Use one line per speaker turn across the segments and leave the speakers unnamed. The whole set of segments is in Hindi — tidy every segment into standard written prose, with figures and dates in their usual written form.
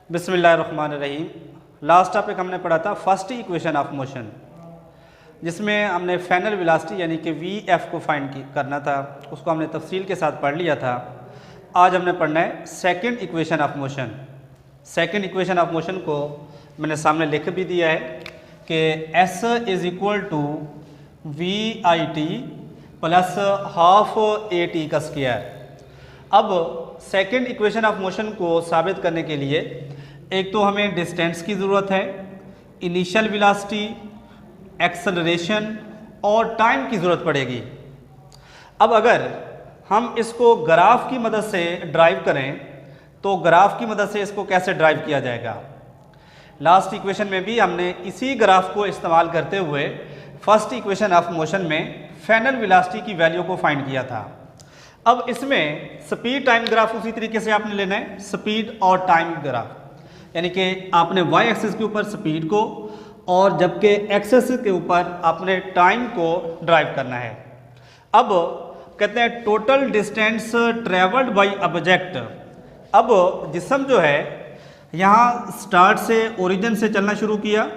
बिस्मिल्लाहिर्रहमानिर्रहीम। लास्ट टॉपिक हमने पढ़ा था फर्स्ट इक्वेशन ऑफ मोशन, जिसमें हमने फाइनल वेलोसिटी यानी कि वी एफ को फाइंड करना था। उसको हमने तफसील के साथ पढ़ लिया था। आज हमने पढ़ना है second equation of motion. Second equation of motion को मैंने सामने लिख भी दिया है कि S is equal to V I T plus half A T का स्क्वायर। अब सेकंड इक्वेशन ऑफ मोशन को साबित करने के लिए एक तो हमें डिस्टेंस की ज़रूरत है, इनिशियल वेलोसिटी, एक्सेलरेशन और टाइम की ज़रूरत पड़ेगी। अब अगर हम इसको ग्राफ की मदद से ड्राइव करें तो ग्राफ की मदद से इसको कैसे ड्राइव किया जाएगा। लास्ट इक्वेशन में भी हमने इसी ग्राफ को इस्तेमाल करते हुए फर्स्ट इक्वेशन ऑफ मोशन में फाइनल वेलोसिटी की वैल्यू को फाइंड किया था। अब इसमें स्पीड टाइम ग्राफ उसी तरीके से आपने लेना है, स्पीड और टाइम ग्राफ, यानी कि आपने वाई एक्सिस के ऊपर स्पीड को और जबकि एक्सिस के ऊपर आपने टाइम को ड्राइव करना है। अब कहते हैं total distance travelled by object. अब जिस्म जो है यहाँ स्टार्ट से ओरिजिन से चलना शुरू किया,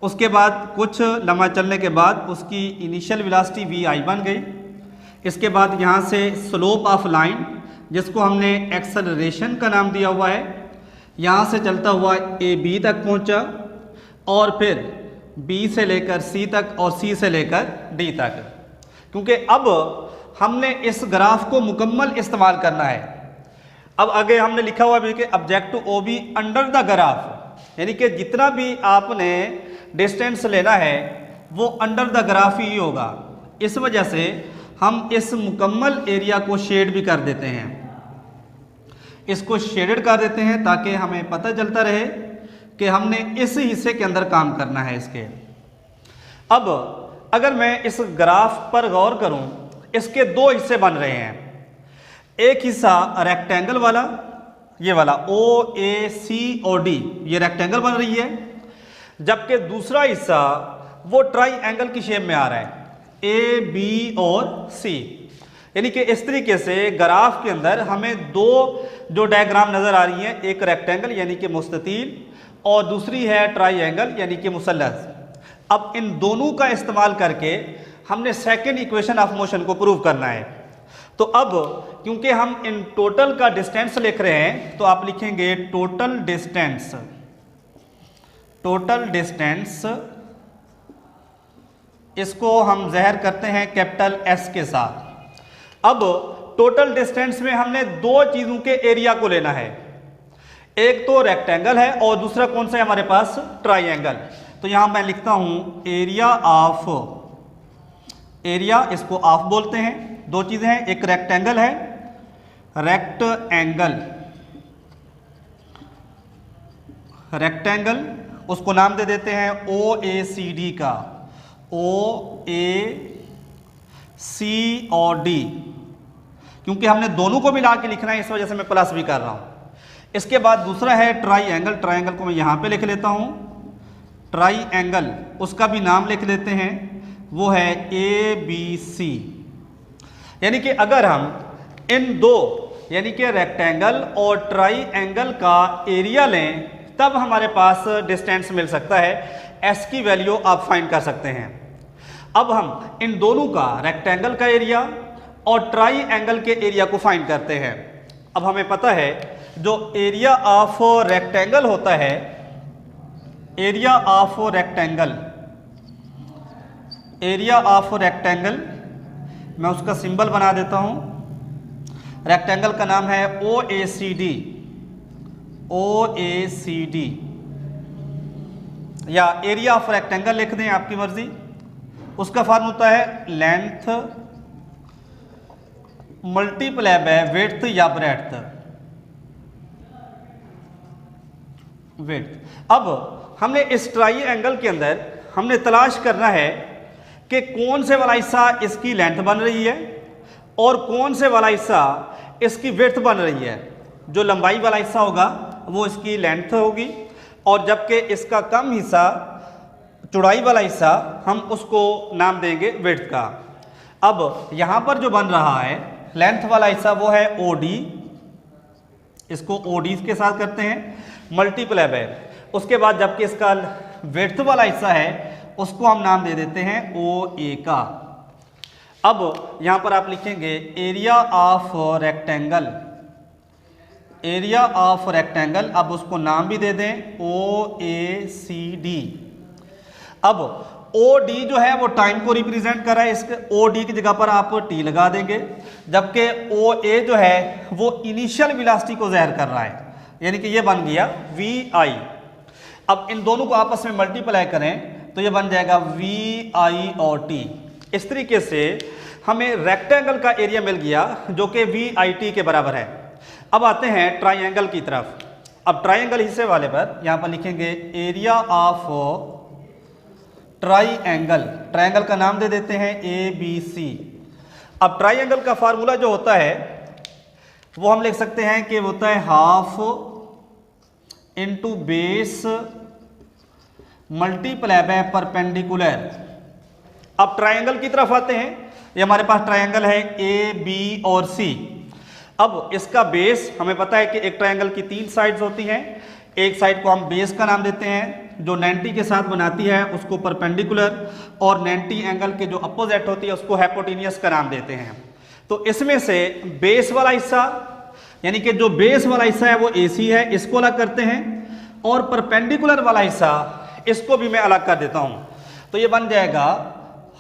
उसके बाद कुछ लम्हा चलने के बाद उसकी इनिशियल वेलोसिटी वी आई बन गई। इसके बाद यहाँ से स्लोप ऑफ लाइन, जिसको हमने एक्सेलरेशन का नाम दिया हुआ है, यहाँ से चलता हुआ ए बी तक पहुँचा और फिर बी से लेकर सी तक और सी से लेकर डी तक। क्योंकि अब हमने इस ग्राफ को मुकम्मल इस्तेमाल करना है। अब आगे हमने लिखा हुआ भी कि object O B under the graph, यानी कि जितना भी आपने डिस्टेंस लेना है वो अंडर द ग्राफ ही होगा। इस वजह से हम इस मुकम्मल एरिया को शेड भी कर देते हैं, इसको शेडेड कर देते हैं ताकि हमें पता चलता रहे कि हमने इस हिस्से के अंदर काम करना है इसके। अब अगर मैं इस ग्राफ पर गौर करूं, इसके दो हिस्से बन रहे हैं। एक हिस्सा रेक्टेंगल वाला, ये वाला ओ ए सी और डी, ये रेक्टेंगल बन रही है, जबकि दूसरा हिस्सा वो ट्राइएंगल की शेप में आ रहा है, ए बी और सी। यानी कि इस तरीके से ग्राफ के अंदर हमें दो जो डायग्राम नजर आ रही हैं, एक रेक्टेंगल यानी कि मुस्ततील और दूसरी है ट्राइएंगल यानी कि मुसल्लस। अब इन दोनों का इस्तेमाल करके हमने सेकंड इक्वेशन ऑफ मोशन को प्रूव करना है। तो अब क्योंकि हम इन टोटल का डिस्टेंस लिख रहे हैं तो आप लिखेंगे टोटल डिस्टेंस। टोटल डिस्टेंस इसको हम ज़हर करते हैं कैपिटल एस के साथ। अब टोटल डिस्टेंस में हमने दो चीज़ों के एरिया को लेना है, एक तो रेक्टेंगल है और दूसरा कौन सा है हमारे पास, ट्राइएंगल। तो यहां मैं लिखता हूं एरिया ऑफ, एरिया इसको ऑफ बोलते हैं। दो चीज़ें हैं, एक रेक्टेंगल है, रेक्टेंगल, रेक्टेंगल उसको नाम दे देते हैं ओ ए सी डी का, ओ ए सी और डी, क्योंकि हमने दोनों को मिला के लिखना है इस वजह से मैं प्लस भी कर रहा हूं। इसके बाद दूसरा है ट्राइएंगल, ट्राइएंगल को मैं यहां पे लिख लेता हूं, ट्राइएंगल उसका भी नाम लिख लेते हैं, वो है ए बी सी। यानी कि अगर हम इन दो यानी कि रेक्टेंगल और ट्राइएंगल का एरिया लें तब हमारे पास डिस्टेंस मिल सकता है। एस की वैल्यू आप फाइंड कर सकते हैं। अब हम इन दोनों का, रेक्टेंगल का एरिया और ट्राइएंगल के एरिया को फाइंड करते हैं। अब हमें पता है जो एरिया ऑफ रेक्टेंगल होता है, area of rectangle, area of rectangle मैं उसका सिंबल बना देता हूं। रेक्टेंगल का नाम है ओ ए सी डी, ओ ए सी डी, या एरिया ऑफ रेक्टेंगल लिख दें, आपकी मर्जी। उसका फॉर्म होता है लेंथ मल्टीप्लाई बाय विड्थ या ब्रेड्थ, विड्थ। अब हमने इस ट्राइएंगल के अंदर हमने तलाश करना है कि कौन से वाला हिस्सा इसकी लेंथ बन रही है और कौन से वाला हिस्सा इसकी विड्थ बन रही है। जो लंबाई वाला हिस्सा होगा वो इसकी लेंथ होगी और जबकि इसका कम हिस्सा, चौड़ाई वाला हिस्सा, हम उसको नाम देंगे विड्थ का। अब यहाँ पर जो बन रहा है लेंथ वाला हिस्सा वो है ओ डी, इसको OD के साथ करते हैं। मल्टीप्लाई बाय, उसके बाद जबकि इसका विड्थ वाला हिस्सा है उसको हम नाम दे देते हैं ओ ए का। अब यहां पर आप लिखेंगे area of rectangle, area of rectangle, अब उसको नाम भी दे दें ओ ए सी डी। अब ओ डी जो है वो टाइम को रिप्रेजेंट कर रहा है, इसके ओ डी की जगह पर आप टी लगा देंगे, जबकि ओ ए जो है वो इनिशियल वेलोसिटी को ज़ाहिर कर रहा है, यानी कि ये बन गया वी आई। अब इन दोनों को आपस में मल्टीप्लाई करें तो ये बन जाएगा वी आई और टी। इस तरीके से हमें रेक्टेंगल का एरिया मिल गया जो कि वी आई टी के बराबर है। अब आते हैं ट्राइंगल की तरफ। अब ट्राइंगल हिस्से वाले पर यहां पर लिखेंगे एरिया ऑफ ट्राइंगल, ट्राइंगल का नाम दे देते हैं ए बी सी। अब ट्राइंगल का फार्मूला जो होता है वो हम लिख सकते हैं कि होता है half into base multiply by perpendicular. अब ट्राइंगल की तरफ आते हैं, ये हमारे पास ट्राइंगल है ए बी और सी। अब इसका बेस हमें पता है कि एक ट्राइंगल की 3 साइड्स होती हैं, एक साइड को हम बेस का नाम देते हैं जो 90 के साथ बनाती है उसको परपेंडिकुलर, और 90 एंगल के जो अपोजिट होती है उसको हाइपोटेन्यूस का नाम देते हैं। तो इसमें से बेस वाला हिस्सा यानी कि जो बेस वाला हिस्सा है वो AC है, इसको अलग करते हैं, और परपेंडिकुलर वाला हिस्सा इसको भी मैं अलग कर देता हूं। तो ये बन जाएगा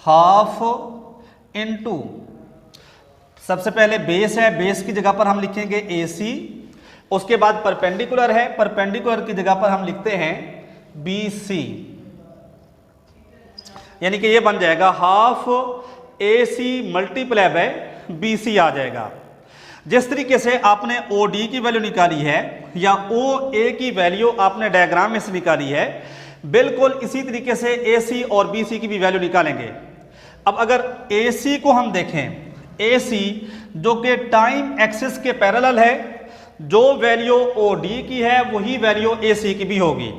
हाफ इंटू, सबसे पहले बेस है, बेस की जगह पर हम लिखेंगे AC, उसके बाद परपेंडिकुलर है, परपेंडिकुलर की जगह पर हम लिखते हैं BC, यानी कि ये बन जाएगा half AC multiply by BC आ जाएगा। जिस तरीके से आपने OD की वैल्यू निकाली है या OA की वैल्यू आपने डायग्राम में से निकाली है, बिल्कुल इसी तरीके से AC और BC की भी वैल्यू निकालेंगे। अब अगर AC को हम देखें, AC जो कि टाइम एक्सिस के पैरेलल है, जो वैल्यू OD की है वही वैल्यू AC की भी होगी।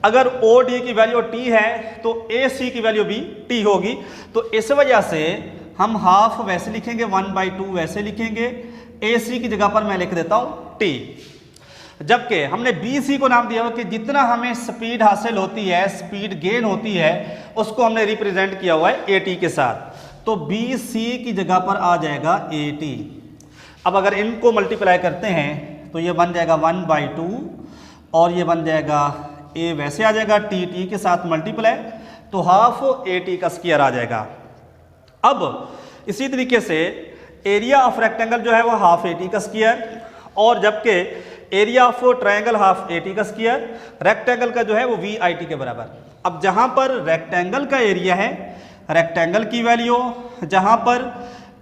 अगर OD की वैल्यू T है तो AC की वैल्यू भी T होगी। तो इस वजह से हम हाफ वैसे लिखेंगे, 1/2 वैसे लिखेंगे, AC की जगह पर मैं लिख देता हूं T। जबकि हमने BC को नाम दिया हो कि जितना हमें स्पीड हासिल होती है, स्पीड गेन होती है, उसको हमने रिप्रेजेंट किया हुआ है AT के साथ। तो BC की जगह पर आ जाएगा AT। अब अगर इनको मल्टीप्लाई करते हैं तो ये बन जाएगा 1/2 और ये बन जाएगा A वैसे आ जाएगा, T के साथ मल्टीप्लाई, तो हाफ AT का स्क्वायर आ जाएगा। अब इसी तरीके से एरिया ऑफ रेक्टेंगल जो है वो हाफ AT का स्क्वायर, और जबकि area of triangle half AT का स्क्वायर, रेक्टेंगल का जो है वो VIT के बराबर। अब जहां पर रेक्टेंगल का एरिया है, रेक्टेंगल की वैल्यू, जहां पर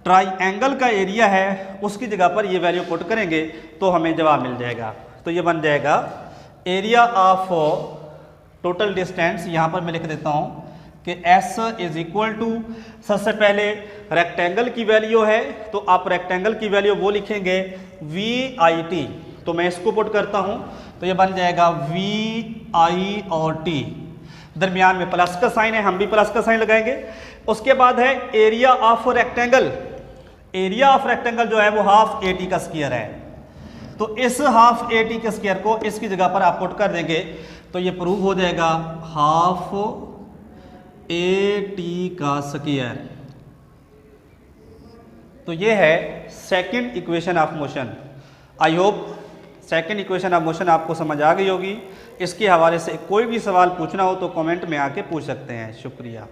ट्राइंगल का एरिया है उसकी जगह पर ये वैल्यू पुट करेंगे तो हमें जवाब मिल जाएगा। तो ये बन जाएगा एरिया ऑफ टोटल डिस्टेंस, यहां पर मैं लिख देता हूं कि S इज इक्वल टू, सबसे पहले रेक्टेंगल की वैल्यू है तो आप रेक्टेंगल की वैल्यू वो लिखेंगे VIT। तो मैं इसको पुट करता हूं तो ये बन जाएगा VI और T, दरमियान में प्लस का साइन है, हम भी प्लस का साइन लगाएंगे। उसके बाद है area of rectangle, area of rectangle जो है वो हाफ AT का स्क्वायर है। तो इस हाफ AT के स्क्वायर को इसकी जगह पर आप पुट कर देंगे तो ये प्रूव हो जाएगा हाफ AT का स्क्वायर। तो ये है second equation of motion. I hope second equation of motion आपको समझ आ गई होगी। इसके हवाले से कोई भी सवाल पूछना हो तो कमेंट में आके पूछ सकते हैं। शुक्रिया।